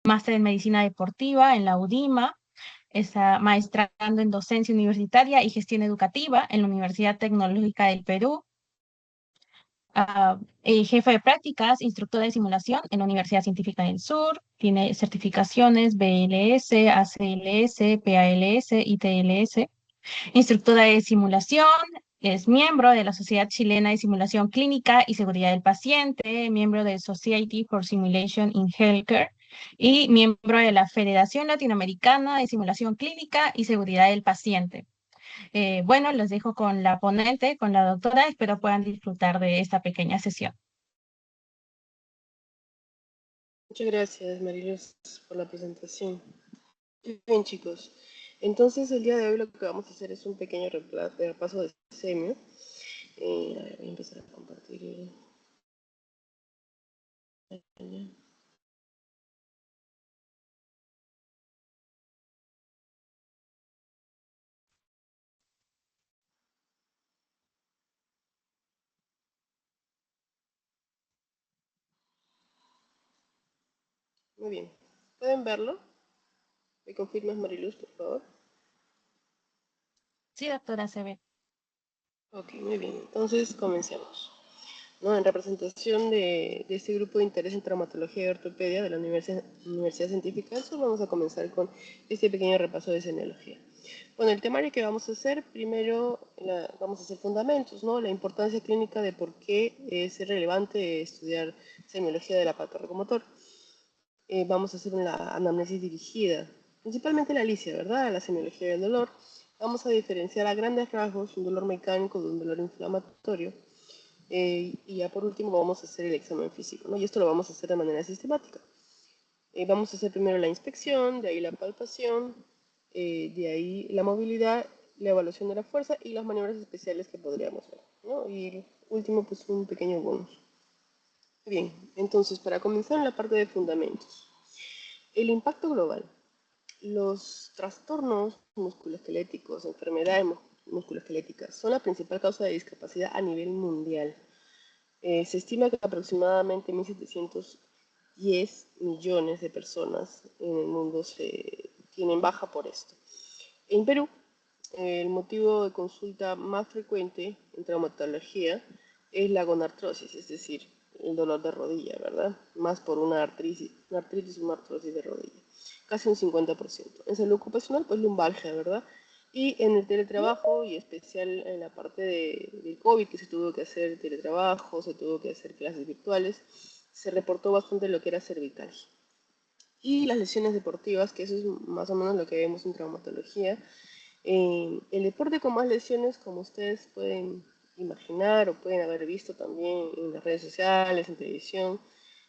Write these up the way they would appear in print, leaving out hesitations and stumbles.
máster en medicina deportiva en la UDIMA, está maestrando en docencia universitaria y gestión educativa en la Universidad Tecnológica del Perú. Jefa de prácticas, instructora de simulación en la Universidad Científica del Sur, tiene certificaciones BLS, ACLS, PALS, ITLS, instructora de simulación, es miembro de la Sociedad Chilena de Simulación Clínica y Seguridad del Paciente, miembro de Society for Simulation in Healthcare y miembro de la Federación Latinoamericana de Simulación Clínica y Seguridad del Paciente. Bueno, los dejo con la ponente, con la doctora, espero puedan disfrutar de esta pequeña sesión. Muchas gracias, Mariluz, por la presentación. Bien, chicos. Entonces, el día de hoy lo que vamos a hacer es un pequeño repaso de semio. A ver, voy a empezar a compartir el... Muy bien. ¿Pueden verlo? ¿Me confirmas, Mariluz, por favor? Sí, doctora, se ve. Ok, muy bien. Entonces, comencemos. ¿No? En representación de este grupo de interés en traumatología y ortopedia de la Universidad Científica del Sur, vamos a comenzar con este pequeño repaso de semiología. Bueno, el temario que vamos a hacer, primero vamos a hacer fundamentos, ¿no? La importancia clínica de por qué es relevante estudiar semiología del aparato locomotor. Vamos a hacer una anamnesis dirigida, principalmente la alicia, ¿verdad? La semiología del dolor. Vamos a diferenciar a grandes rasgos un dolor mecánico de un dolor inflamatorio. Y ya por último vamos a hacer el examen físico, ¿no? Y esto lo vamos a hacer de manera sistemática. Vamos a hacer primero la inspección, de ahí la palpación, de ahí la movilidad, la evaluación de la fuerza y las maniobras especiales que podríamos ver, ¿no? Y último, pues un pequeño bonus. Bien, entonces para comenzar en la parte de fundamentos. El impacto global. Los trastornos musculoesqueléticos, enfermedades musculoesqueléticas, son la principal causa de discapacidad a nivel mundial. Se estima que aproximadamente 1.710 millones de personas en el mundo tienen baja por esto. En Perú, el motivo de consulta más frecuente en traumatología es la gonartrosis, es decir, el dolor de rodilla, ¿verdad? Más por una artritis o una artrosis de rodilla, casi un 50%. En salud ocupacional, pues lumbalgia, ¿verdad? Y en el teletrabajo, y especial en la parte del COVID, que se tuvo que hacer teletrabajo, se tuvo que hacer clases virtuales, se reportó bastante lo que era cervical. Y las lesiones deportivas, que eso es más o menos lo que vemos en traumatología. El deporte con más lesiones, como ustedes pueden imaginar o pueden haber visto también en las redes sociales, en televisión,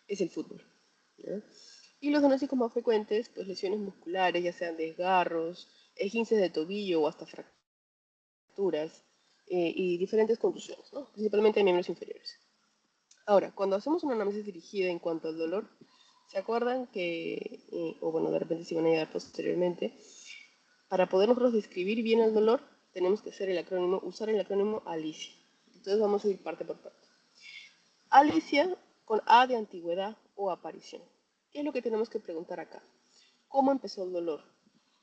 es el fútbol, ¿ya? Y los diagnósticos más frecuentes, pues lesiones musculares, ya sean desgarros, esguinces de tobillo o hasta fracturas y diferentes contusiones, ¿no? Principalmente en miembros inferiores. Ahora, cuando hacemos una análisis dirigida en cuanto al dolor, ¿se acuerdan que, o bueno, de repente si van a llegar posteriormente, para poder nosotros describir bien el dolor, tenemos que hacer usar el acrónimo ALICIA. Entonces vamos a ir parte por parte. ALICIA con A de antigüedad o aparición. ¿Qué es lo que tenemos que preguntar acá? ¿Cómo empezó el dolor?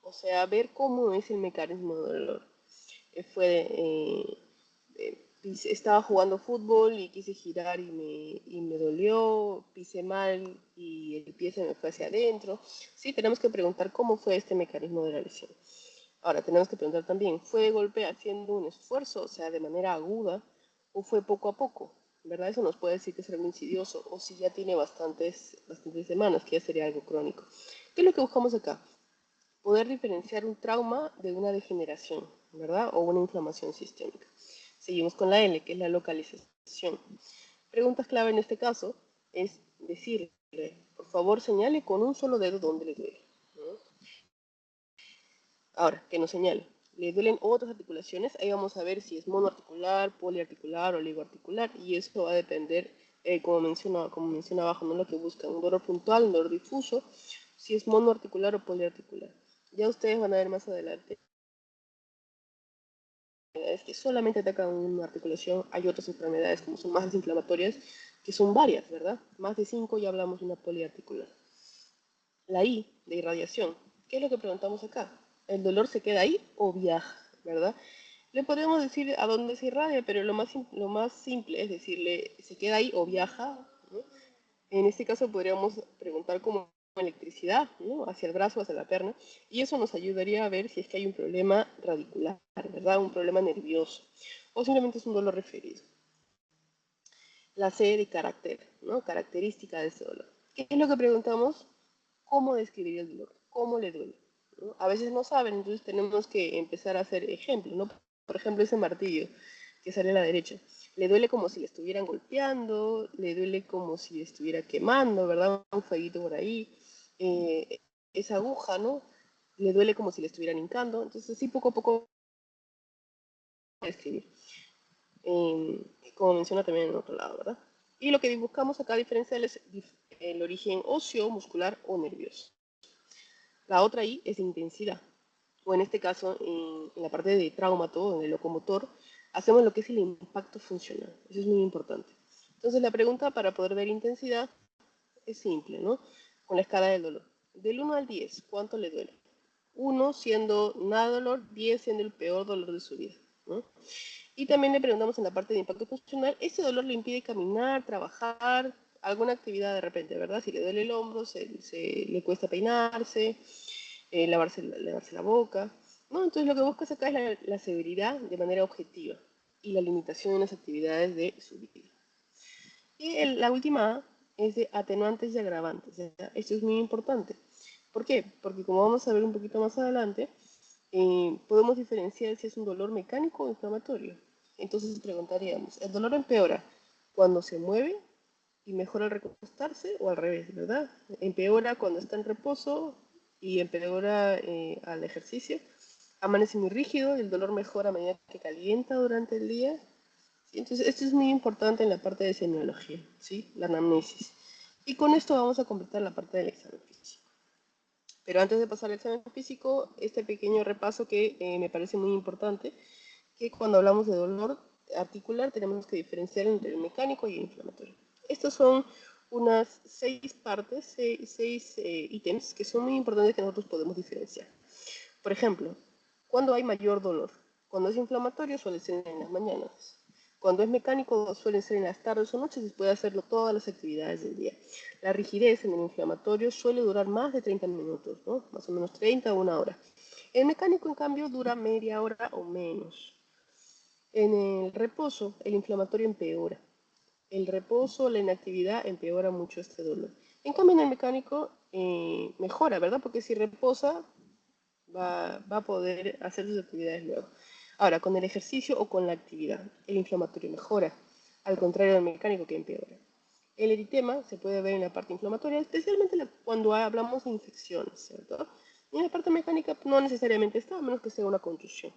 O sea, ver cómo es el mecanismo del dolor. Estaba jugando fútbol y quise girar y me dolió, pisé mal y el pie se me fue hacia adentro. Sí, tenemos que preguntar cómo fue este mecanismo de la lesión. Ahora, tenemos que preguntar también, ¿fue de golpe haciendo un esfuerzo, o sea, de manera aguda, o fue poco a poco? ¿Verdad? Eso nos puede decir que es algo insidioso, o si ya tiene bastantes semanas, que ya sería algo crónico. ¿Qué es lo que buscamos acá? Poder diferenciar un trauma de una degeneración, ¿verdad? O una inflamación sistémica. Seguimos con la L, que es la localización. Preguntas clave en este caso es decirle, por favor, señale con un solo dedo dónde le duele, ¿no? Ahora, que nos señale. ¿Le duelen otras articulaciones? Ahí vamos a ver si es monoarticular, poliarticular o oligoarticular, y eso va a depender, como menciona abajo, ¿no? Lo que buscan, un dolor puntual, un dolor difuso, si es monoarticular o poliarticular. Ya ustedes van a ver más adelante enfermedades que solamente atacan una articulación, hay otras enfermedades como son más desinflamatorias, que son varias, ¿verdad? Más de 5 ya hablamos de una poliarticular. La I de irradiación. ¿Qué es lo que preguntamos acá? ¿El dolor se queda ahí o viaja? ¿Verdad? Le podemos decir a dónde se irradia, pero lo más simple es decirle se queda ahí o viaja, ¿no? En este caso podríamos preguntar como electricidad, ¿no? Hacia el brazo, hacia la pierna, y eso nos ayudaría a ver si es que hay un problema radicular, ¿verdad? Un problema nervioso, o simplemente es un dolor referido. La C de carácter, ¿no? Característica de ese dolor. ¿Qué es lo que preguntamos? ¿Cómo describir el dolor? ¿Cómo le duele? ¿No? A veces no saben, entonces tenemos que empezar a hacer ejemplos, ¿no? Por ejemplo, ese martillo que sale a la derecha. Le duele como si le estuvieran golpeando, le duele como si le estuviera quemando, ¿verdad? Un fueguito por ahí. Esa aguja, ¿no? Le duele como si le estuvieran hincando. Entonces, así poco a poco escribir. Como menciona también en otro lado, ¿verdad? Y lo que buscamos acá diferencial es el origen óseo, muscular o nervioso. La otra I es intensidad, o en este caso, en la parte de traumato, en el locomotor, hacemos lo que es el impacto funcional. Eso es muy importante. Entonces la pregunta para poder ver intensidad es simple, ¿no? Con la escala del dolor. Del 1 al 10, ¿cuánto le duele? 1 siendo nada dolor, 10 siendo el peor dolor de su vida, ¿no? Y también le preguntamos en la parte de impacto funcional, ¿ese dolor le impide caminar, trabajar, alguna actividad de repente, ¿verdad? Si le duele el hombro, le cuesta peinarse, lavarse la boca, ¿no? Entonces lo que buscas acá es la severidad de manera objetiva y la limitación en las actividades de su vida. Y la última A es de atenuantes y agravantes. ¿Ya? Esto es muy importante. ¿Por qué? Porque como vamos a ver un poquito más adelante, podemos diferenciar si es un dolor mecánico o inflamatorio. Entonces preguntaríamos, ¿el dolor empeora cuando se mueve y mejora al recostarse o al revés, ¿verdad? Empeora cuando está en reposo y empeora al ejercicio. Amanece muy rígido y el dolor mejora a medida que calienta durante el día. ¿Sí? Entonces, esto es muy importante en la parte de semiología, ¿sí? La anamnesis. Y con esto vamos a completar la parte del examen físico. Pero antes de pasar al examen físico, este pequeño repaso que me parece muy importante, que cuando hablamos de dolor articular tenemos que diferenciar entre el mecánico y el inflamatorio. Estos son unas 6 partes, 6 ítems que son muy importantes que nosotros podemos diferenciar. Por ejemplo, ¿cuándo hay mayor dolor? Cuando es inflamatorio suele ser en las mañanas. Cuando es mecánico suele ser en las tardes o noches y puede hacerlo todas las actividades del día. La rigidez en el inflamatorio suele durar más de 30 minutos, ¿no? Más o menos 30 o una hora. El mecánico, en cambio, dura media hora o menos. En el reposo, el inflamatorio empeora. El reposo, la inactividad empeora mucho este dolor. En cambio, en el mecánico mejora, ¿verdad? Porque si reposa, va a poder hacer sus actividades luego. Ahora, con el ejercicio o con la actividad, el inflamatorio mejora, al contrario del mecánico que empeora. El eritema se puede ver en la parte inflamatoria, especialmente cuando hablamos de infecciones, ¿cierto? Y en la parte mecánica no necesariamente está, a menos que sea una contusión.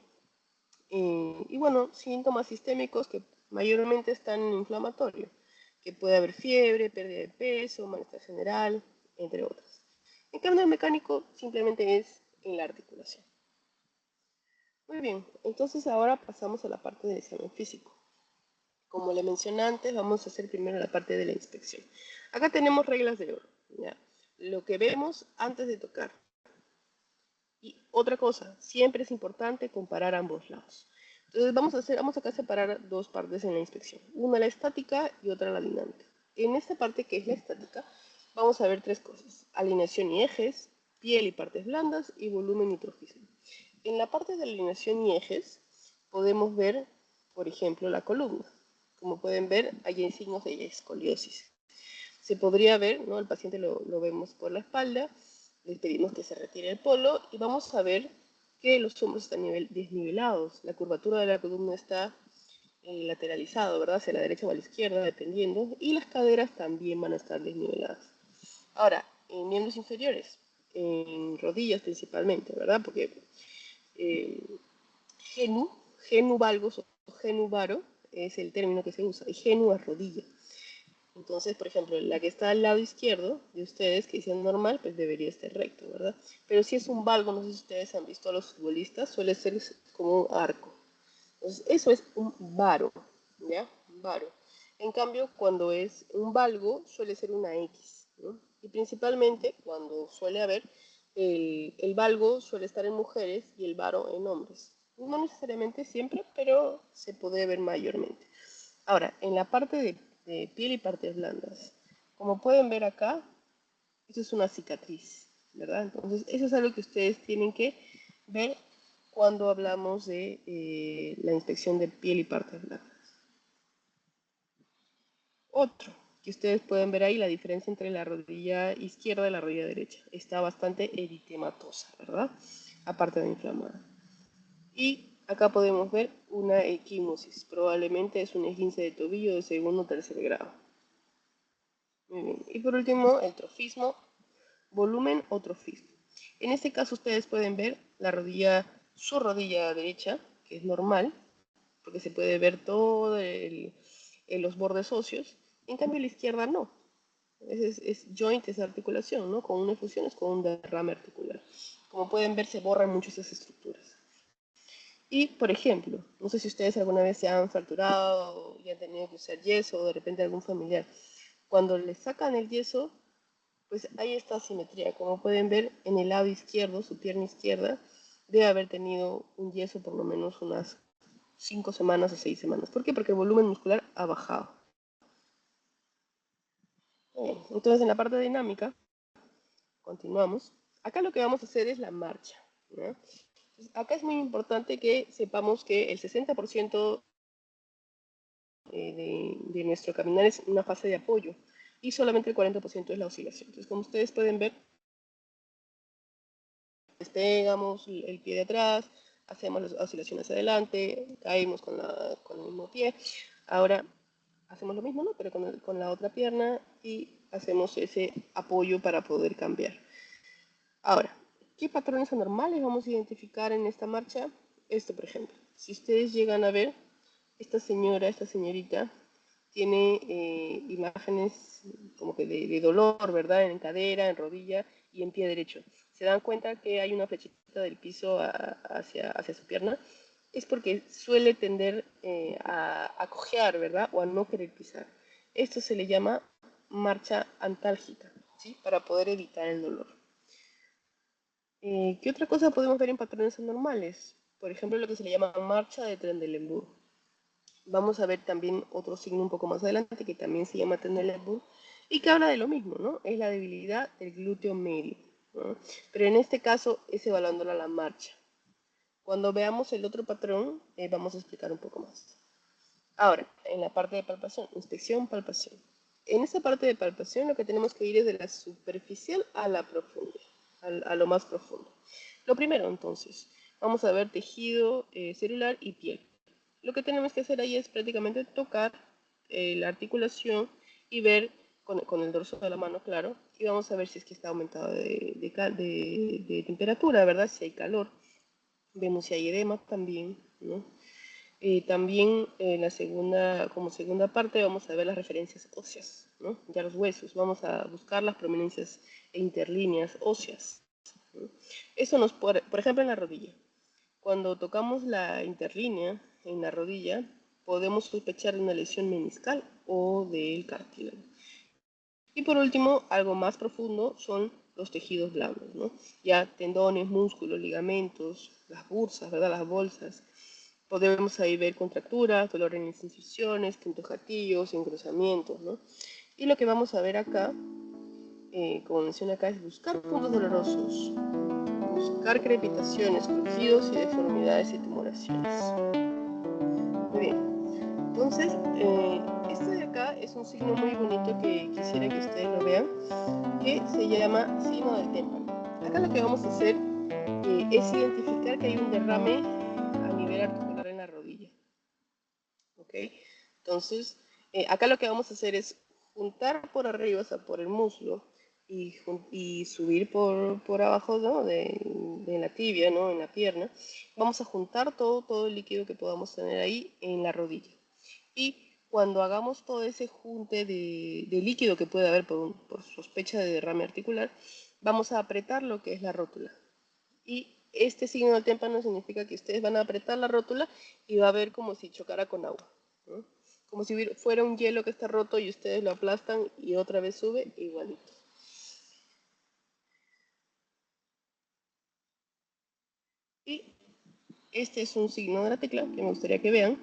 Y bueno, síntomas sistémicos que mayormente están en inflamatorio, que puede haber fiebre, pérdida de peso, malestar general, entre otras. En cambio, el mecánico simplemente es en la articulación. Muy bien, entonces ahora pasamos a la parte del examen físico. Como le mencioné antes, vamos a hacer primero la parte de la inspección. Acá tenemos reglas de oro, ¿ya? Lo que vemos antes de tocar. Y otra cosa, siempre es importante comparar ambos lados. Entonces vamos acá a separar dos partes en la inspección. Una la estática y otra la dinámica. En esta parte que es la estática, vamos a ver tres cosas. Alineación y ejes, piel y partes blandas y volumen y trofismo. En la parte de alineación y ejes podemos ver, por ejemplo, la columna. Como pueden ver, hay signos de escoliosis. Se podría ver, ¿no? El paciente lo vemos por la espalda, le pedimos que se retire el polo y vamos a ver que los hombros están desnivelados, la curvatura de la columna está lateralizado, ¿verdad? Hacia la derecha o a la izquierda, dependiendo, y las caderas también van a estar desniveladas. Ahora, en miembros inferiores, en rodillas principalmente, ¿verdad? Porque genu, genu valgus o genu varo es el término que se usa, y genu es rodilla. Entonces, por ejemplo, la que está al lado izquierdo de ustedes, que dicen normal, pues debería estar recto, ¿verdad? Pero si es un valgo, no sé si ustedes han visto a los futbolistas, suele ser como un arco. Entonces, eso es un varo, ¿ya? Un varo. En cambio, cuando es un valgo, suele ser una X, ¿no? Y principalmente cuando suele haber, el valgo suele estar en mujeres y el varo en hombres. No necesariamente siempre, pero se puede ver mayormente. Ahora, en la parte de piel y partes blandas, como pueden ver acá, esto es una cicatriz, ¿verdad? Entonces, eso es algo que ustedes tienen que ver cuando hablamos de la inspección de piel y partes blandas. Otro, que ustedes pueden ver ahí la diferencia entre la rodilla izquierda y la rodilla derecha. Está bastante eritematosa, ¿verdad? Aparte de inflamada. Y acá podemos ver una equimosis. Probablemente es un esguince de tobillo de segundo o tercer grado. Muy bien. Y por último, el trofismo, volumen o trofismo. En este caso ustedes pueden ver la rodilla, su rodilla derecha, que es normal, porque se puede ver todo los bordes óseos. En cambio la izquierda no. Es joint, es articulación, ¿no? Con una efusión es con un derrame articular. Como pueden ver, se borran mucho esas estructuras. Y, por ejemplo, no sé si ustedes alguna vez se han fracturado y han tenido que usar yeso o de repente algún familiar. Cuando le sacan el yeso, pues hay esta asimetría. Como pueden ver, en el lado izquierdo, su pierna izquierda, debe haber tenido un yeso por lo menos unas 5 semanas o 6 semanas. ¿Por qué? Porque el volumen muscular ha bajado. Bien, entonces en la parte dinámica, continuamos. Acá lo que vamos a hacer es la marcha, ¿no? Entonces, acá es muy importante que sepamos que el 60% de nuestro caminar es una fase de apoyo y solamente el 40% es la oscilación. Entonces, como ustedes pueden ver, despegamos el pie de atrás, hacemos las oscilaciones hacia adelante, caemos con el mismo pie. Ahora hacemos lo mismo, ¿no? Pero con la otra pierna y hacemos ese apoyo para poder cambiar. Ahora, ¿qué patrones anormales vamos a identificar en esta marcha? Esto, por ejemplo. Si ustedes llegan a ver, esta señorita, tiene imágenes como que de dolor, ¿verdad? En cadera, en rodilla y en pie derecho. Se dan cuenta que hay una flechita del piso hacia su pierna. Es porque suele tender a cojear, ¿verdad? O a no querer pisar. Esto se le llama marcha antálgica, ¿sí? Para poder evitar el dolor. ¿Qué otra cosa podemos ver en patrones anormales? Por ejemplo, lo que se le llama marcha de Trendelenburg. Vamos a ver también otro signo un poco más adelante que también se llama Trendelenburg y que habla de lo mismo, ¿no? Es la debilidad del glúteo medio, ¿no? Pero en este caso es evaluando la marcha. Cuando veamos el otro patrón, vamos a explicar un poco más. Ahora, en la parte de palpación, inspección, palpación. En esta parte de palpación lo que tenemos que ir es de la superficial a la profunda, a lo más profundo. Lo primero, entonces, vamos a ver tejido celular y piel. Lo que tenemos que hacer ahí es prácticamente tocar la articulación y ver con el dorso de la mano, claro, y vamos a ver si es que está aumentado de temperatura, ¿verdad? Si hay calor. Vemos si hay edema también, ¿no? También como segunda parte vamos a ver las referencias óseas, ¿no? Ya los huesos, vamos a buscar las prominencias e interlíneas óseas, ¿no? Eso por ejemplo, en la rodilla. Cuando tocamos la interlínea en la rodilla, podemos sospechar de una lesión meniscal o del cartílago. Y por último, algo más profundo son los tejidos blandos, ¿no? Ya tendones, músculos, ligamentos, las bursas, ¿verdad? Las bolsas. Podemos ahí ver contracturas, dolor en las incisiones, puntos gatillos, engrosamientos, ¿no? Y lo que vamos a ver acá, como menciona acá, es buscar puntos dolorosos, buscar crepitaciones, crujidos y deformidades y tumoraciones. Muy bien. Entonces, este de acá es un signo muy bonito que quisiera que ustedes lo vean, que se llama signo del témpano. Acá lo que vamos a hacer es identificar que hay un derrame a nivel articular en la rodilla. ¿Ok? Entonces, acá lo que vamos a hacer es juntar por arriba, o sea, por el muslo, y subir por abajo, ¿no? de la tibia, ¿no? En la pierna. Vamos a juntar todo el líquido que podamos tener ahí en la rodilla. Y cuando hagamos todo ese junte de líquido que puede haber por sospecha de derrame articular, vamos a apretar lo que es la rótula. Y este signo del témpano significa que ustedes van a apretar la rótula y va a ver como si chocara con agua, ¿no? Como si fuera un hielo que está roto y ustedes lo aplastan y otra vez sube, igualito. Y este es un signo de la tecla que me gustaría que vean.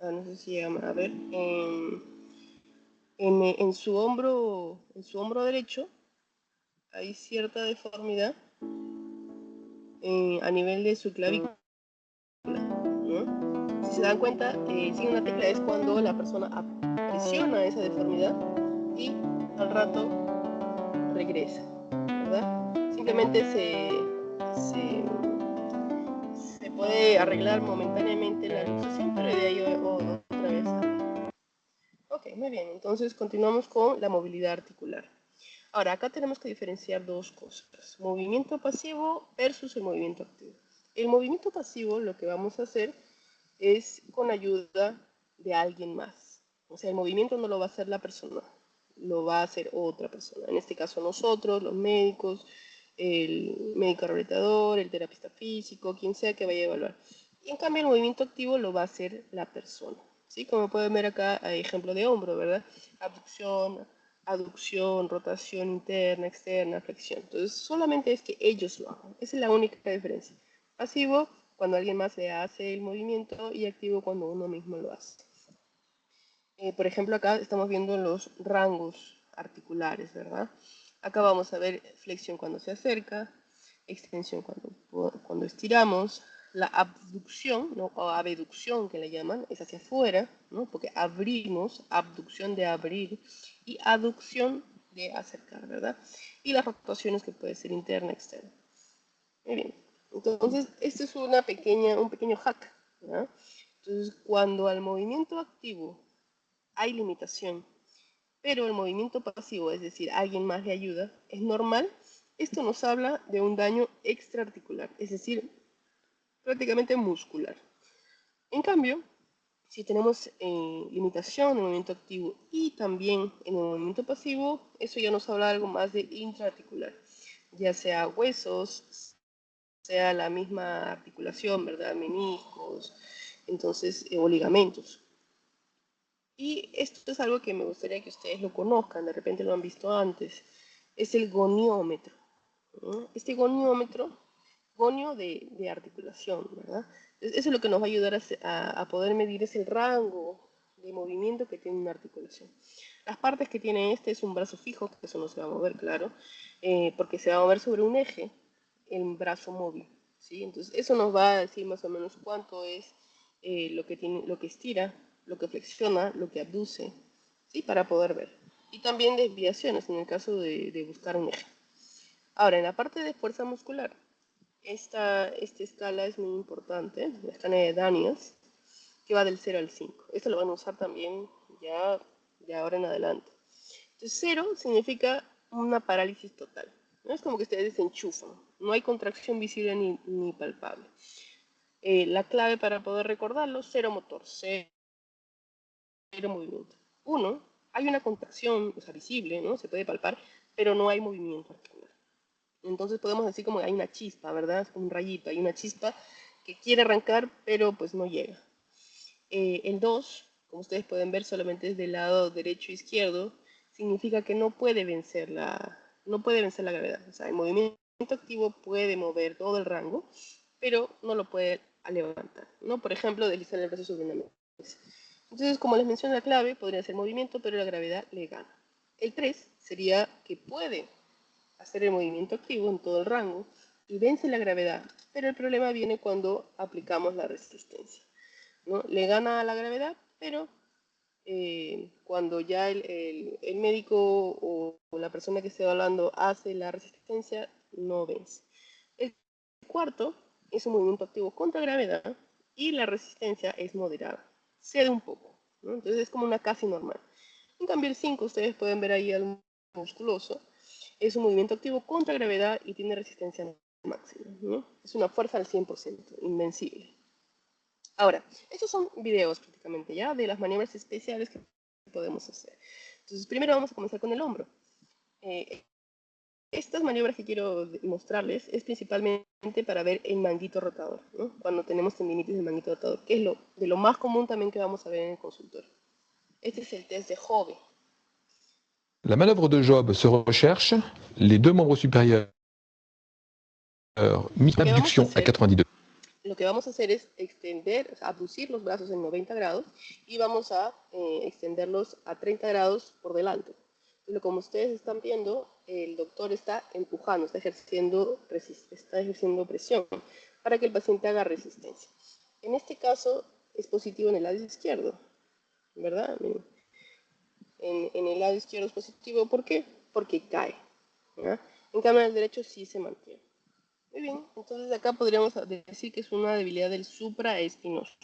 No sé si llegan a ver. En su hombro derecho hay cierta deformidad a nivel de su clavícula, ¿no? Si se dan cuenta, el signo de la tecla es cuando la persona presiona esa deformidad y al rato regresa, ¿verdad? Simplemente se puede arreglar momentáneamente la luxación, pero de ahí otra vez sale. Ok, muy bien, entonces continuamos con la movilidad articular. Ahora, acá tenemos que diferenciar dos cosas, movimiento pasivo versus el movimiento activo. El movimiento pasivo lo que vamos a hacer es con ayuda de alguien más. O sea, el movimiento no lo va a hacer la persona, lo va a hacer otra persona. En este caso nosotros, los médicos, el médico rehabilitador, el terapista físico, quien sea que vaya a evaluar. Y en cambio el movimiento activo lo va a hacer la persona. ¿Sí? Como pueden ver acá hay ejemplo de hombro, ¿verdad? Abducción, aducción, rotación interna, externa, flexión. Entonces solamente es que ellos lo hagan. Esa es la única diferencia. Pasivo cuando alguien más le hace el movimiento y activo cuando uno mismo lo hace. Por ejemplo, acá estamos viendo los rangos articulares, ¿verdad? Acá vamos a ver flexión cuando se acerca, extensión cuando estiramos, la abducción, ¿no? O abducción que le llaman, es hacia afuera, ¿no? Porque abrimos, abducción de abrir y aducción de acercar, ¿verdad? Y las rotaciones que puede ser interna, externa. Muy bien. Entonces, este es un pequeño hack, ¿ya? Entonces, cuando al movimiento activo hay limitación, pero el movimiento pasivo, es decir, alguien más le ayuda, es normal, esto nos habla de un daño extraarticular, es decir, prácticamente muscular. En cambio, si tenemos limitación en el movimiento activo y también en el movimiento pasivo, eso ya nos habla algo más de intraarticular, ya sea huesos, sea la misma articulación, ¿verdad? Meniscos, entonces, o ligamentos. Y esto es algo que me gustaría que ustedes lo conozcan, de repente lo han visto antes, es el goniómetro, ¿no? Este goniómetro, gonio de articulación, ¿verdad? Entonces, eso es lo que nos va a ayudar a poder medir es el rango de movimiento que tiene una articulación. Las partes que tiene este es un brazo fijo, que eso no se va a mover, claro, porque se va a mover sobre un eje, el brazo móvil, ¿sí? Entonces eso nos va a decir más o menos cuánto es lo que estira, lo que flexiona, lo que abduce, ¿sí? Para poder ver. Y también desviaciones en el caso de buscar un eje. Ahora, en la parte de fuerza muscular, esta escala es muy importante, la escala de Daniels, que va del 0 al 5. Esto lo van a usar también ya de ahora en adelante. Entonces, 0 significa una parálisis total. No es como que ustedes desenchufan. No hay contracción visible ni palpable. La clave para poder recordarlo, 0 motor, 0 movimiento. 1, hay una contracción, o sea, visible, ¿no? Se puede palpar, pero no hay movimiento articular. Entonces podemos decir como hay una chispa, ¿verdad? Es como un rayito, hay una chispa que quiere arrancar, pero pues no llega. El 2, como ustedes pueden ver, solamente es del lado derecho e izquierdo, significa que no puede vencer la gravedad. O sea, el movimiento activo puede mover todo el rango, pero no lo puede levantar, ¿no? Por ejemplo, deslizar el brazo sobre una mesa. Entonces, como les mencioné, la clave podría ser movimiento, pero la gravedad le gana. El 3 sería que puede hacer el movimiento activo en todo el rango y vence la gravedad, pero el problema viene cuando aplicamos la resistencia, ¿no? Le gana a la gravedad, pero cuando ya el médico o la persona que esté hablando hace la resistencia, no vence. El cuarto es un movimiento activo contra gravedad y la resistencia es moderada, cede un poco, ¿no? Entonces es como una casi normal. En cambio el 5, ustedes pueden ver ahí al musculoso, es un movimiento activo contra gravedad y tiene resistencia máxima, ¿no? Es una fuerza al 100%, invencible. Ahora, estos son videos prácticamente ya de las maniobras especiales que podemos hacer. Entonces, primero vamos a comenzar con el hombro. Estas maniobras que quiero mostrarles es principalmente para ver el manguito rotador, ¿no? Cuando tenemos tendinitis del manguito rotador, que es de lo más común también que vamos a ver en el consultorio. Este es el test de Hove. La manœuvre de Job se recherche, les deux membres supérieurs, abduction à 90 degrés. Lo que vamos a hacer es extender, o sea, abducir los brazos en 90 grados y vamos a extenderlos a 30 grados por delante. Entonces, como ustedes están viendo, el doctor está empujando, está ejerciendo presión para que el paciente haga resistencia. En este caso es positivo en el lado izquierdo, ¿verdad? En el lado izquierdo es positivo, ¿por qué? Porque cae, ¿verdad? En cambio, en el derecho sí se mantiene. Muy bien, entonces acá podríamos decir que es una debilidad del supraespinoso.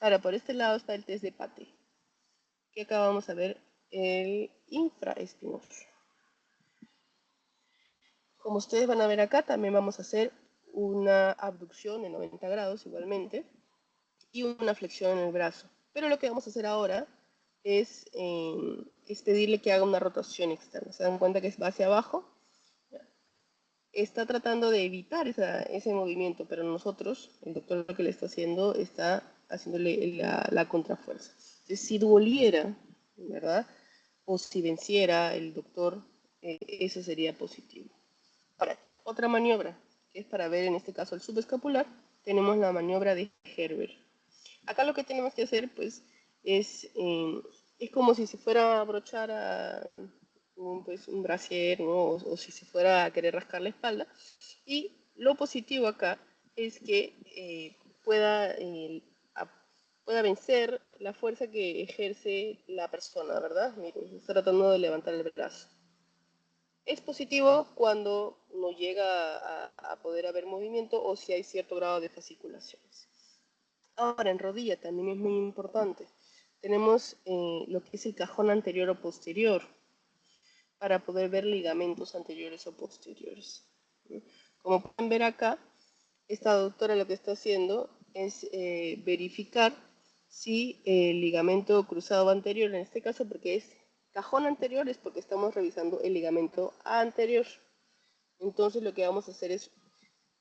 Ahora, por este lado está el test de Pate, que acá vamos a ver el infraespinoso. Como ustedes van a ver acá, también vamos a hacer una abducción de 90 grados igualmente y una flexión en el brazo. Pero lo que vamos a hacer ahora es pedirle que haga una rotación externa. ¿Se dan cuenta que va hacia abajo? Está tratando de evitar ese movimiento, pero nosotros, el doctor lo que le está haciendo, está haciéndole la contrafuerza. Entonces, si doliera, ¿verdad? O si venciera el doctor, eso sería positivo. Ahora, otra maniobra, que es para ver en este caso el subescapular, tenemos la maniobra de Herbert. Acá lo que tenemos que hacer, pues, es como si se fuera a abrochar a un brasier, ¿no? O si se fuera a querer rascar la espalda. Y lo positivo acá es que pueda vencer la fuerza que ejerce la persona, ¿verdad? Miren, está tratando de levantar el brazo. Es positivo cuando no llega a poder haber movimiento o si hay cierto grado de fasciculaciones. Ahora, en rodilla también es muy importante. Tenemos lo que es el cajón anterior o posterior para poder ver ligamentos anteriores o posteriores. Como pueden ver acá, esta doctora lo que está haciendo es verificar si el ligamento cruzado anterior, en este caso porque es cajón anterior, es porque estamos revisando el ligamento anterior. Entonces lo que vamos a hacer es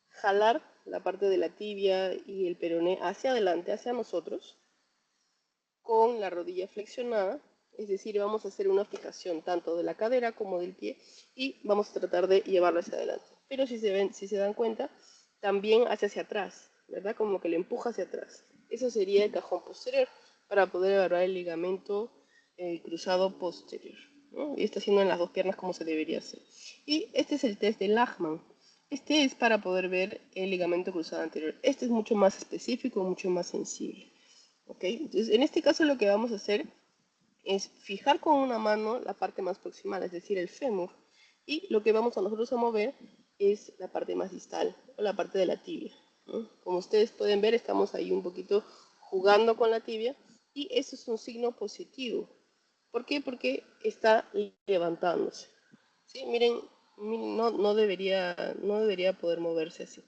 jalar la parte de la tibia y el peroné hacia adelante, hacia nosotros, con la rodilla flexionada, es decir, vamos a hacer una fijación tanto de la cadera como del pie y vamos a tratar de llevarlo hacia adelante. Pero si se dan cuenta, también hacia atrás, ¿verdad? Como que le empuja hacia atrás. Eso sería el cajón posterior para poder agarrar el ligamento cruzado posterior, ¿no? Y está haciendo en las dos piernas como se debería hacer. Y este es el test de Lachman. Este es para poder ver el ligamento cruzado anterior. Este es mucho más específico, mucho más sensible. ¿Ok? Entonces, en este caso lo que vamos a hacer es fijar con una mano la parte más proximal, es decir, el fémur, y lo que vamos a nosotros a mover es la parte más distal, o la parte de la tibia, ¿no? Como ustedes pueden ver, estamos ahí un poquito jugando con la tibia, y eso es un signo positivo. ¿Por qué? Porque está levantándose. ¿Sí? Miren, no debería poder moverse así.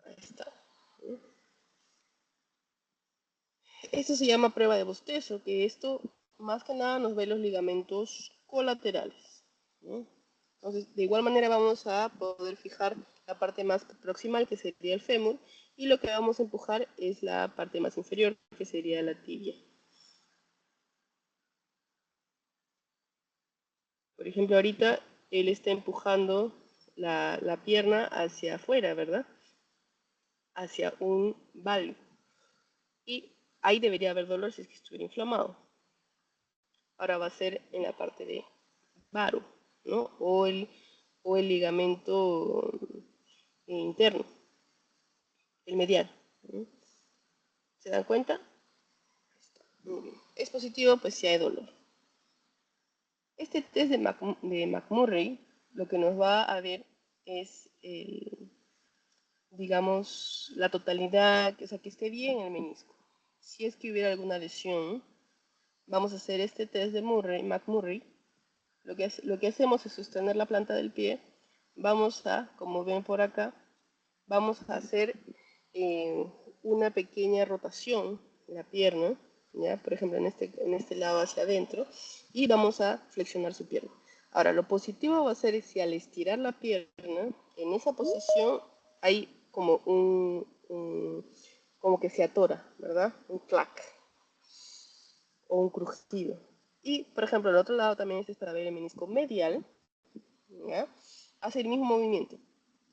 Ahí está. Esto se llama prueba de bostezo, que esto más que nada nos ve los ligamentos colaterales, ¿no? Entonces, de igual manera vamos a poder fijar la parte más proximal, que sería el fémur, y lo que vamos a empujar es la parte más inferior, que sería la tibia. Por ejemplo, ahorita él está empujando la pierna hacia afuera, ¿verdad? Hacia un valgo. Y ahí debería haber dolor si es que estuviera inflamado. Ahora va a ser en la parte de varo, ¿no? O el ligamento interno, el medial, ¿no? ¿Se dan cuenta? Muy bien. Es positivo, pues si hay dolor. Este test de McMurray lo que nos va a ver es, digamos, la totalidad, o sea, que esté bien el menisco. Si es que hubiera alguna lesión, vamos a hacer este test de McMurray. Lo que hacemos es sostener la planta del pie. Vamos a, como ven por acá, vamos a hacer una pequeña rotación en la pierna, ¿ya? Por ejemplo, en este lado hacia adentro, y vamos a flexionar su pierna. Ahora, lo positivo va a ser si al estirar la pierna, en esa posición hay como como que se atora, ¿verdad? Un clac o un crujido. Y, por ejemplo, el otro lado también es para ver el menisco medial, ¿ya? Hace el mismo movimiento.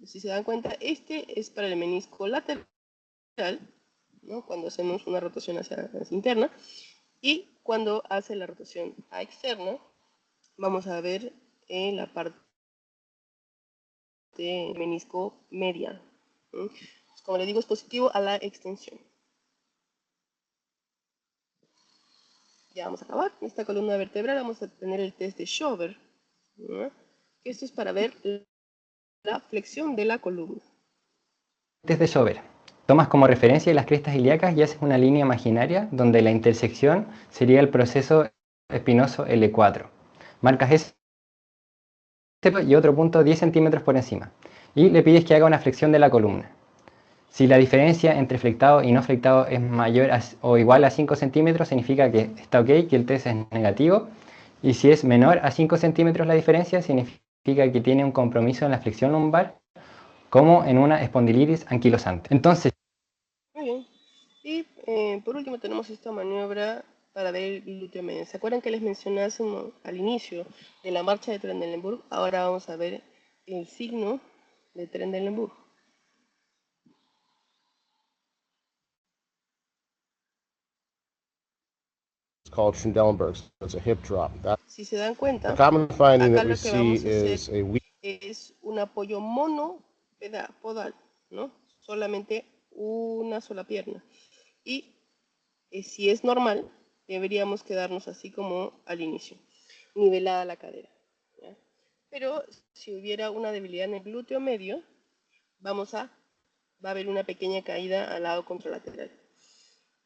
Si se dan cuenta, este es para el menisco lateral, ¿no? Cuando hacemos una rotación hacia interna, y cuando hace la rotación a externa, vamos a ver en la parte de menisco medial. ¿No? Como les digo, es positivo a la extensión. Ya vamos a acabar. En esta columna vertebral vamos a tener el test de Schober, ¿no? Esto es para ver la flexión de la columna. Test de Schober. Tomas como referencia las crestas ilíacas y haces una línea imaginaria donde la intersección sería el proceso espinoso L4. Marcas ese y otro punto 10 centímetros por encima. Y le pides que haga una flexión de la columna. Si la diferencia entre flectado y no flectado es mayor o igual a 5 centímetros, significa que está ok, que el test es negativo. Y si es menor a 5 centímetros la diferencia, significa que tiene un compromiso en la flexión lumbar, como en una espondilitis anquilosante. Entonces, Muy bien. Y por último tenemos esta maniobra para ver el glúteo medio. ¿Se acuerdan que les mencioné al inicio de la marcha de Trendelenburg? Ahora vamos a ver el signo de Trendelenburg. Called Trendelenburg. So it's a hip drop. Si se dan cuenta, The common finding acá that we lo que see vamos a hacer is a weak es un apoyo monopodal, ¿no? Solamente una sola pierna. Y si es normal, deberíamos quedarnos así como al inicio, nivelada la cadera, ¿ya? Pero si hubiera una debilidad en el glúteo medio, va a haber una pequeña caída al lado contralateral.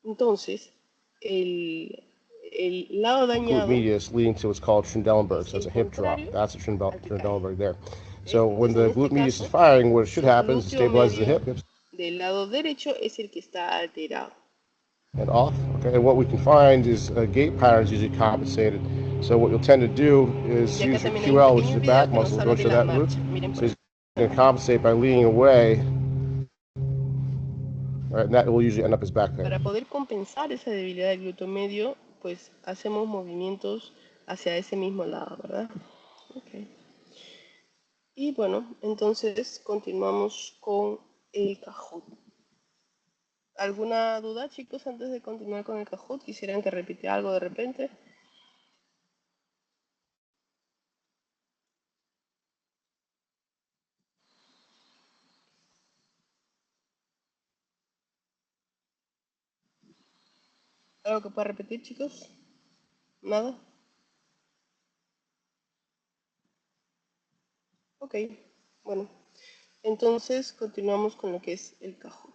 Entonces, el lado glute dañado medius leading to what's called Trendelenburg. So it's a hip drop. That's a Trendelenburg there. So when the glute medius is firing, what should happen is it stabilizes the hip del lado derecho es el que está alterado. And off. Okay, and what we can find is gait patterns usually compensated. So what you'll tend to do is use your QL, which is the back muscle, go to that root. So he's going to compensate by leaning away. Right, and that will usually end up as back pain. Para poder compensar esa debilidad del glúteo medio, pues hacemos movimientos hacia ese mismo lado, ¿verdad? Okay. Y bueno, entonces continuamos con el Kahoot. ¿Alguna duda, chicos, antes de continuar con el Kahoot? ¿Quisieran que repita algo de repente? ¿Algo que pueda repetir, chicos? ¿Nada? Ok, bueno. Entonces continuamos con lo que es el Kahoot.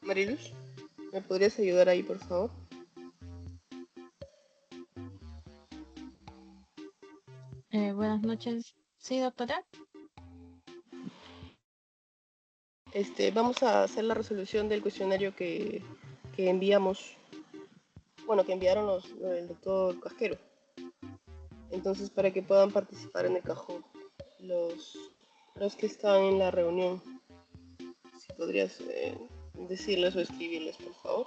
Mariluz, ¿me podrías ayudar ahí, por favor? Buenas noches. Sí, doctora. Vamos a hacer la resolución del cuestionario que enviamos, bueno, que enviaron el doctor Casquero. Entonces, para que puedan participar en el Kahoot, los que están en la reunión, si podrías decirles o escribirles, por favor.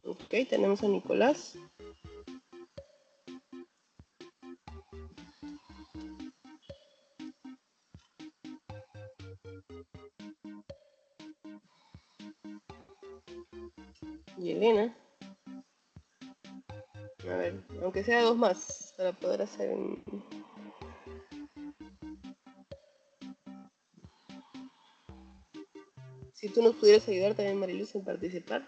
Ok, tenemos a Nicolás. Y Elena. A ver, aunque sea dos más, para poder hacer un... Si tú nos pudieras ayudar también, Mariluz, en participar.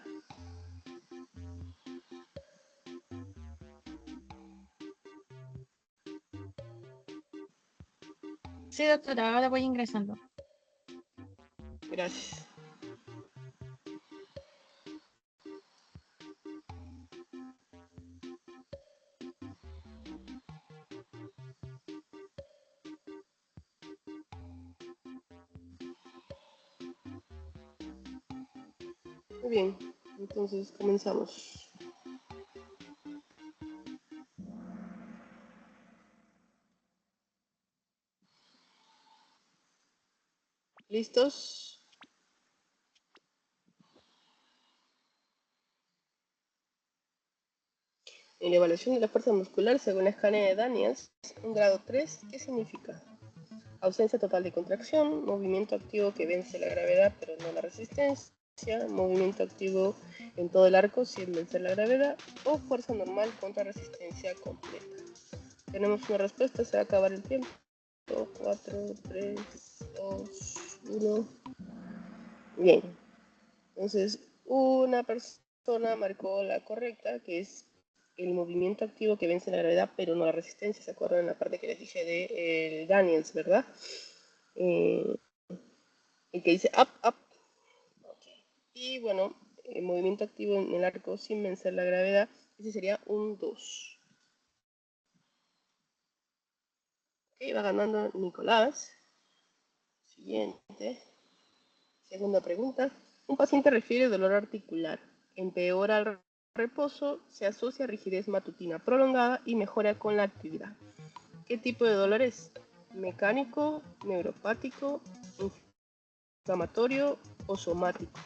Sí, doctora, ahora voy ingresando. Gracias. Muy bien, entonces comenzamos. ¿Listos? En la evaluación de la fuerza muscular según la escala de Daniels, un grado 3, ¿qué significa? Ausencia total de contracción, movimiento activo que vence la gravedad pero no la resistencia, movimiento activo en todo el arco sin vencer la gravedad, o fuerza normal contra resistencia completa. Tenemos una respuesta, se va a acabar el tiempo. 4, 3, 2, 1. Bien. Entonces, una persona marcó la correcta, que es el movimiento activo que vence la gravedad, pero no la resistencia. ¿Se acuerdan en la parte que les dije de Daniels, verdad? El que dice up, up. Okay. Y bueno, el movimiento activo en el arco sin vencer la gravedad, ese sería un 2. Ok, va ganando Nicolás. Siguiente. Segunda pregunta. Un paciente refiere dolor articular. Empeora al reposo, se asocia a rigidez matutina prolongada y mejora con la actividad. ¿Qué tipo de dolor es? ¿Mecánico, neuropático, inflamatorio o somático?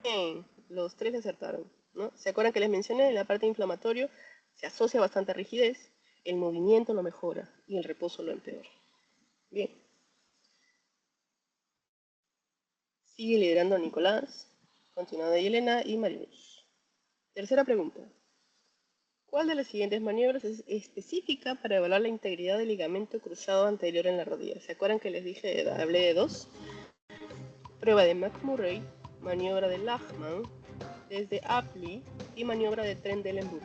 Bien, los tres acertaron, ¿no? ¿Se acuerdan que les mencioné en la parte de inflamatorio? Se asocia bastante a rigidez, el movimiento lo mejora y el reposo lo empeora. Bien. Sigue liderando Nicolás, continuado de Elena y Mariluz. Tercera pregunta. ¿Cuál de las siguientes maniobras es específica para evaluar la integridad del ligamento cruzado anterior en la rodilla? ¿Se acuerdan que les dije, hablé de dos? Prueba de McMurray, maniobra de Lachman, desde Apley y maniobra de Trendelenburg.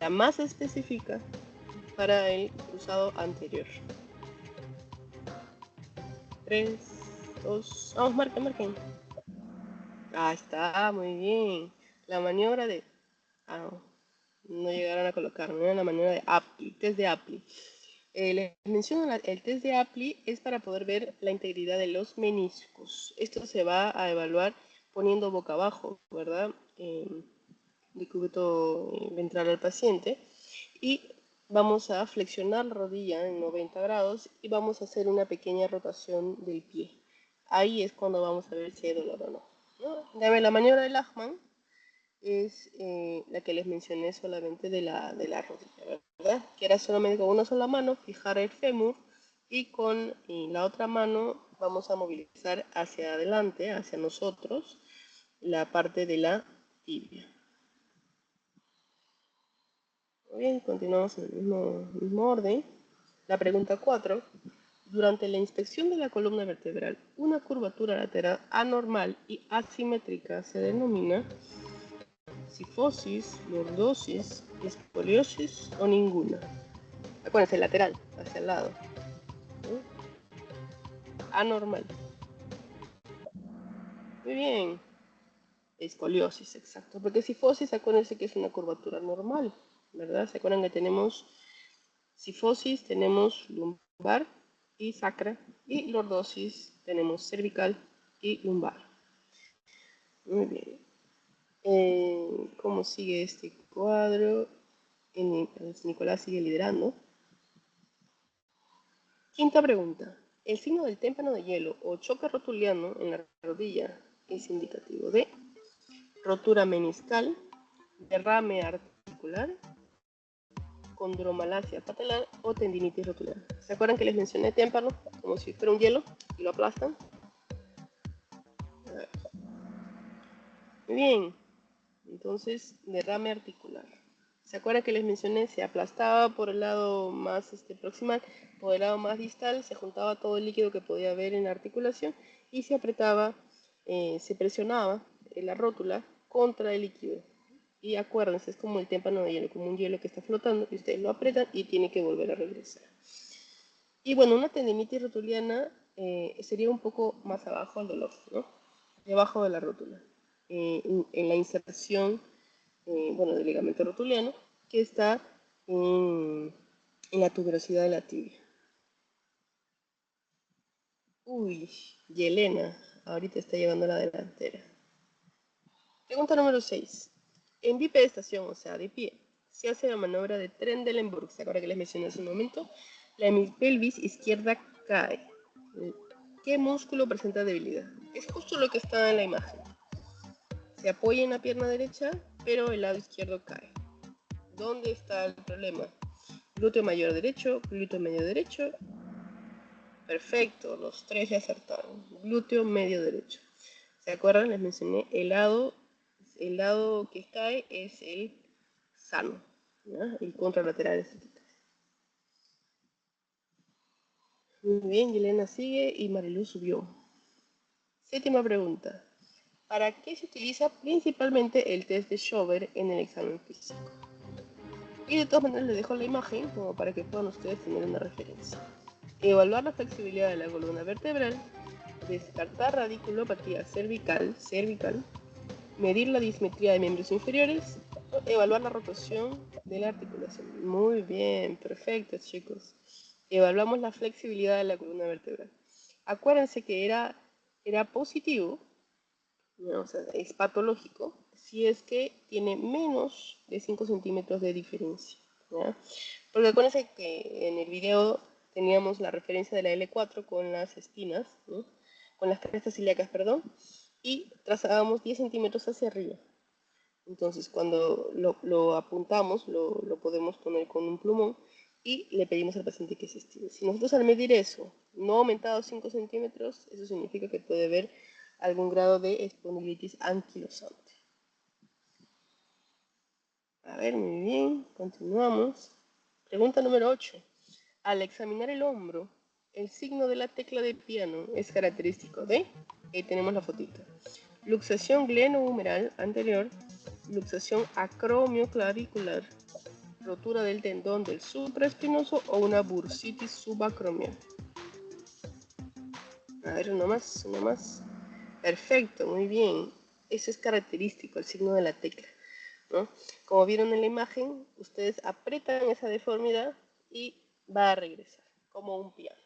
La más específica para el cruzado anterior. 3, 2, vamos, marquen. Ah, está, muy bien. La maniobra de... no llegaron a colocar, no era la maniobra de Apley, test de Apley. Les menciono, el test de Apley es para poder ver la integridad de los meniscos. Esto se va a evaluar poniendo boca abajo, ¿verdad? De cúbito ventral al paciente. Y vamos a flexionar la rodilla en 90 grados y vamos a hacer una pequeña rotación del pie. Ahí es cuando vamos a ver si hay dolor o no. Dame la maniobra de Lachman. Es la que les mencioné solamente de la rodilla, ¿verdad? Que era solamente con una sola mano fijar el fémur y con la otra mano vamos a movilizar hacia adelante, hacia nosotros, la parte de la tibia. Muy bien, continuamos en el mismo orden. La pregunta 4. Durante la inspección de la columna vertebral, una curvatura lateral anormal y asimétrica se denomina cifosis, lordosis, escoliosis o ninguna. Acuérdense, lateral, hacia el lado. Anormal. Muy bien. Escoliosis, exacto. Porque cifosis, acuérdense que es una curvatura normal, ¿verdad? ¿Se acuerdan que tenemos cifosis, tenemos lumbar y sacra? Y lordosis, tenemos cervical y lumbar. Muy bien. ¿Cómo sigue este cuadro? Nicolás sigue liderando. Quinta pregunta. El signo del témpano de hielo o choque rotuliano en la rodilla es indicativo de rotura meniscal, derrame articular, condromalacia patelar o tendinitis rotular. ¿Se acuerdan que les mencioné témpano como si fuera un hielo y lo aplastan? Muy bien. Entonces, derrame articular. ¿Se acuerdan que les mencioné? Se aplastaba por el lado más proximal, por el lado más distal, se juntaba todo el líquido que podía haber en la articulación y se apretaba, se presionaba la rótula contra el líquido. Y acuérdense, es como el témpano de hielo, como un hielo que está flotando y ustedes lo apretan y tiene que volver a regresar. Y bueno, una tendinitis rotuliana sería un poco más abajo el dolor, ¿no? Debajo de la rótula. En la inserción bueno, del ligamento rotuliano, que está en la tuberosidad de la tibia. Uy, Yelena, ahorita está llevando la delantera. Pregunta número 6. En bipedestación, o sea, de pie, se hace la maniobra de Trendelenburg. ¿Se acuerdan que les mencioné hace un momento? La hemipelvis izquierda cae. ¿Qué músculo presenta debilidad? Es justo lo que está en la imagen. Se apoya en la pierna derecha, pero el lado izquierdo cae. ¿Dónde está el problema? Glúteo mayor derecho, glúteo medio derecho. Perfecto, los tres ya acertaron. Glúteo medio derecho. ¿Se acuerdan? Les mencioné el lado que cae es el sano, ¿ya? El contralateral es el que cae. Muy bien, Yelena sigue y Mariluz subió. Séptima pregunta. ¿Para qué se utiliza principalmente el test de Schober en el examen físico? Y de todas maneras les dejo la imagen como para que puedan ustedes tener una referencia. Evaluar la flexibilidad de la columna vertebral, descartar radiculopatía cervical, medir la dismetría de miembros inferiores, evaluar la rotación de la articulación. Muy bien, perfecto, chicos. Evaluamos la flexibilidad de la columna vertebral. Acuérdense que era positivo, ¿no? O sea, es patológico, si es que tiene menos de 5 centímetros de diferencia, ¿ya? Porque acuérdense que en el video teníamos la referencia de la L4 con las espinas, ¿no? Con las crestas ilíacas, perdón, y trazábamos 10 centímetros hacia arriba. Entonces, cuando lo apuntamos, lo podemos poner con un plumón y le pedimos al paciente que se estire. Si nosotros al medir eso no ha aumentado 5 centímetros, eso significa que puede haber algún grado de espondilitis anquilosante. A ver, muy bien, continuamos. Pregunta número 8. Al examinar el hombro, el signo de la tecla de piano es característico de, ahí tenemos la fotito, luxación glenohumeral anterior, luxación acromioclavicular, rotura del tendón del supraespinoso o una bursitis subacromial. A ver, uno más. Perfecto, muy bien. Eso es característico, el signo de la tecla, ¿no? Como vieron en la imagen, ustedes aprietan esa deformidad y va a regresar, como un piano.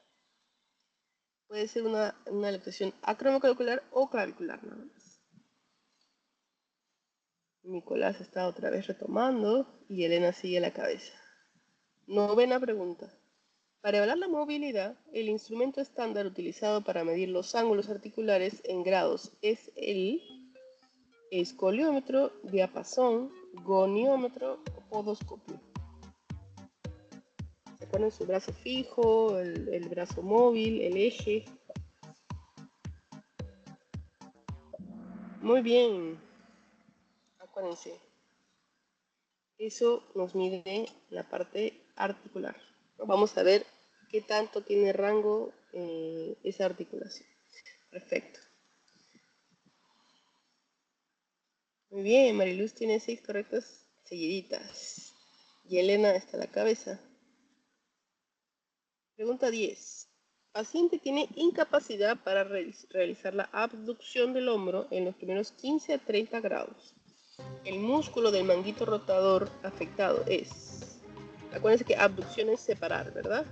Puede ser una luxación acromioclavicular o clavicular, nada más. Nicolás está otra vez retomando y Elena sigue la cabeza. Novena pregunta. Para evaluar la movilidad, el instrumento estándar utilizado para medir los ángulos articulares en grados es el escoliómetro, diapasón, goniómetro o podoscopio. ¿Se acuerdan su brazo fijo, el brazo móvil, el eje? Muy bien. Acuérdense. Eso nos mide la parte articular. Vamos a ver qué tanto tiene rango esa articulación. Perfecto. Muy bien, Mariluz tiene 6 correctas seguiditas. Y Elena está a la cabeza. Pregunta 10. Paciente tiene incapacidad para realizar la abducción del hombro en los primeros 15 a 30 grados. El músculo del manguito rotador afectado es... Acuérdense que abducción es separar, ¿verdad?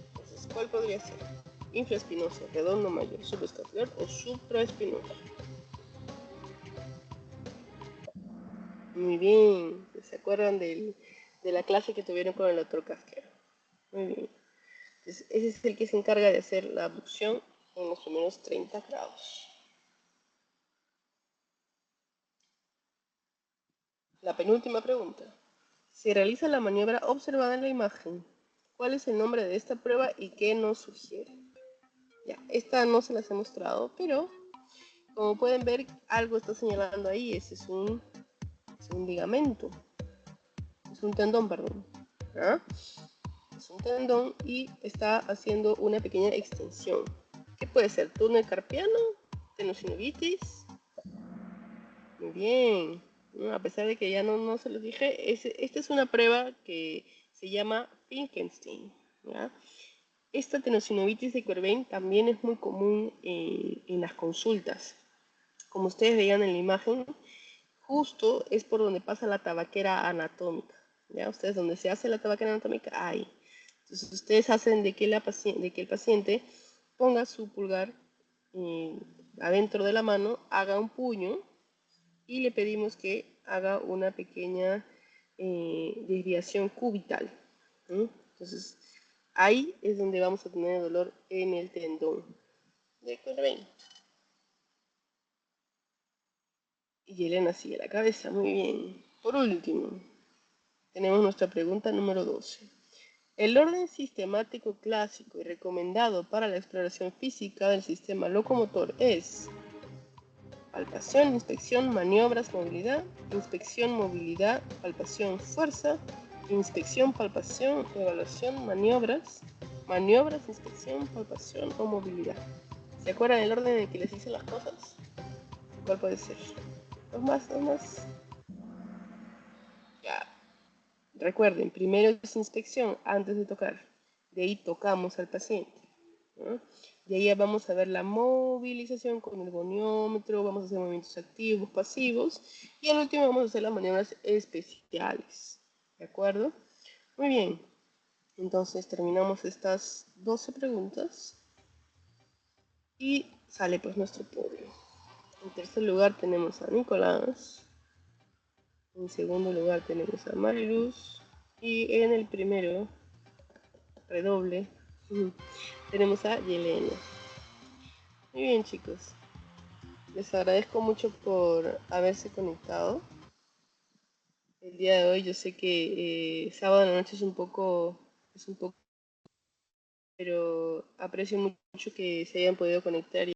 Entonces, ¿cuál podría ser? Infraespinoso, redondo mayor, subescapular o supraespinoso. Muy bien. ¿Se acuerdan de la clase que tuvieron con el doctor Casquero? Muy bien. Entonces, ese es el que se encarga de hacer la abducción en los primeros 30 grados. La penúltima pregunta. Se realiza la maniobra observada en la imagen. ¿Cuál es el nombre de esta prueba y qué nos sugiere? Ya, esta no se las he mostrado, pero como pueden ver, algo está señalando ahí. Ese es un ligamento. Es un tendón, perdón. ¿Ah? Es un tendón y está haciendo una pequeña extensión. ¿Qué puede ser? ¿Túnel carpiano? ¿Tenosinovitis? Muy bien. A pesar de que ya no se los dije, esta es una prueba que se llama Finkelstein, ¿ya? Esta tenosinovitis de Corbin también es muy común en las consultas. Como ustedes veían en la imagen, justo es por donde pasa la tabaquera anatómica. ¿Ya? Ustedes donde se hace la tabaquera anatómica, ahí. Entonces ustedes hacen de que el paciente ponga su pulgar adentro de la mano, haga un puño y le pedimos que haga una pequeña desviación cubital. Entonces ahí es donde vamos a tener el dolor en el tendón. ¿De acuerdo? Y Elena sigue la cabeza, muy bien. Por último, tenemos nuestra pregunta número 12. El orden sistemático clásico y recomendado para la exploración física del sistema locomotor es palpación, inspección, maniobras, movilidad, inspección, movilidad, palpación, fuerza, inspección, palpación, evaluación, maniobras, maniobras, inspección, palpación o movilidad. ¿Se acuerdan del orden en el que les hice las cosas? ¿Cuál puede ser? Dos más. Ya. Recuerden, primero es inspección antes de tocar. De ahí tocamos al paciente, ¿no? De ahí vamos a ver la movilización con el goniómetro, vamos a hacer movimientos activos, pasivos, y al último vamos a hacer las maniobras especiales. ¿De acuerdo? Muy bien. Entonces terminamos estas 12 preguntas y sale pues nuestro podio. En tercer lugar tenemos a Nicolás. En segundo lugar tenemos a Mariluz. Y en el primero, redoble, tenemos a Yelena. Muy bien, chicos. Les agradezco mucho por haberse conectado. El día de hoy yo sé que sábado en la noche es un poco, pero aprecio mucho que se hayan podido conectar.